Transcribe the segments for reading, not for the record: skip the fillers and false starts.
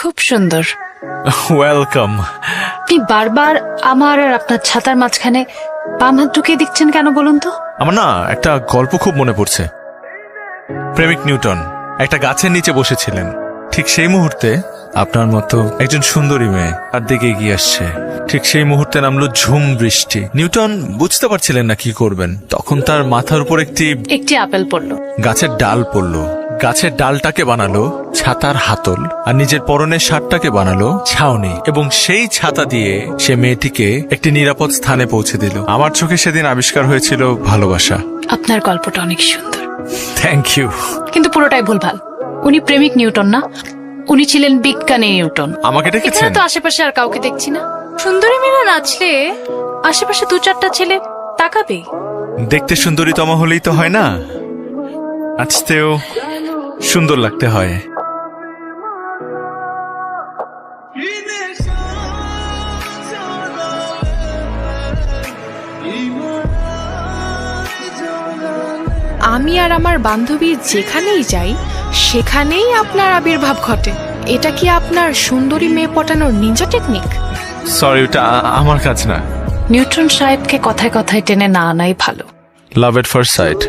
খুব সুন্দর। ওয়েলকাম। আপনি বারবার আমার আর আপনার ছাতার মাঝখানে বাম হাত ঢুকিয়ে দিচ্ছেন কেন বলুন তো? আমার না একটা গল্প খুব মনে পড়ছে। প্রেমিক নিউটন একটা গাছের নিচে বসেছিলেন, ঠিক সেই মুহূর্তে আপনার মতো একজন সুন্দরী মেয়ে তার দিকে এগিয়ে আসছে। ঠিক সেই মুহূর্তে নামলো ঝুম বৃষ্টি। নিউটন বুঝতে পারছিলেন না কি করবেন। তখন তার মাথার উপর একটি আপেল পড়লো। গাছের ডাল পড়লো। গাছের ডালটাকে বানালো ছাতার হাতল, আর নিজের পরনের শার্টটাকে বানালো ছাউনি, এবং সেই ছাতা দিয়ে সে মেয়েটিকে একটি নিরাপদ স্থানে পৌঁছে দিল। আমার চোখে সেদিন আবিষ্কার হয়েছিল ভালোবাসা। আপনার গল্পটা অনেক সুন্দর, থ্যাংক ইউ। কিন্তু পুরোটাই ভুলভাল। উনি প্রেমিক নিউটন না, উনি ছিলেন বিজ্ঞানী নিউটন। আমাকে ডেকেছেন? এখানে তো আশেপাশে আর কাউকে দেখছি না। সুন্দরী মেয়েরা নাচলে আশেপাশে দু চারটা ছেলে তাকাবে। দেখতে সুন্দরীতম হলেই তো হয় না, নাচতেও সুন্দর লাগতে হয়। আমি আর আমার বান্ধবী যেখানেই যাই সেখানেই আপনার আবির্ভাব ঘটে। এটা কি আপনার সুন্দরী মেয়ে পটানোর নিনজা টেকনিক? সরি, ওটা আমার কাজ না। নিউটন সাহেবকে কথায় কথায় টেনে না আনাই ভালো। লাভ এট ফার্স্ট সাইট।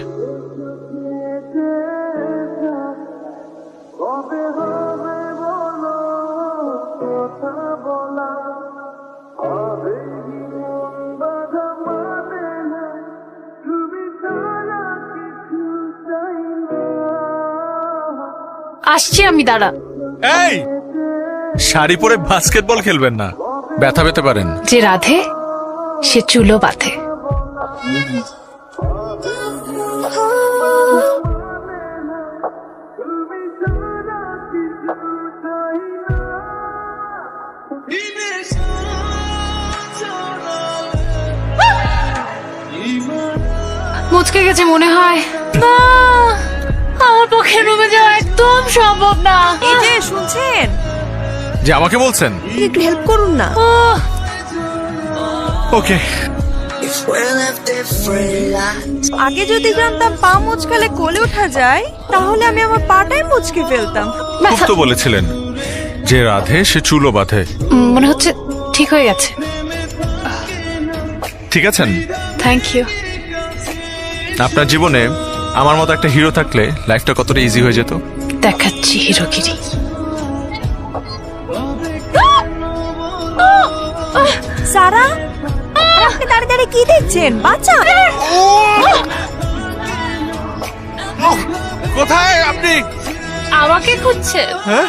আসছি আমি, দাঁড়া। এই, শাড়ি পরে বাস্কেটবল খেলবেন না, ব্যথা পেতে পারেন। যে রাধে সে চুলো বাঁধে। মুচকে গেছে মনে হয়। না, আমার পক্ষে রুমে যাওয়া একদম সম্ভব না। এই যে শুনছেন, যে আমাকে বলছেন? একটু হেল্প করুন না। ওকে। আগে যদি জানতাম পা মুচকালে কোলে ওঠা যায়, তাহলে আমি আমার পাটাই মুচকে ফেলতাম। খুব তো বলেছিলেন যে রাধে সে চুলো বাঁধে। মনে হচ্ছে ঠিক হয়ে গেছে। ঠিক আছেন? Thank you. আপনার জীবনে আমার মতো একটা হিরো থাকলে লাইফটা কতটা ইজি হয়ে যেত। দেখাচ্ছি হিরোগিরি। সারা, আপনি দাঁড়িয়ে দাঁড়িয়ে কি দেখছেন? বাচ্চা কোথায় আপনি? আমাকে খুঁজছে? হ্যাঁ,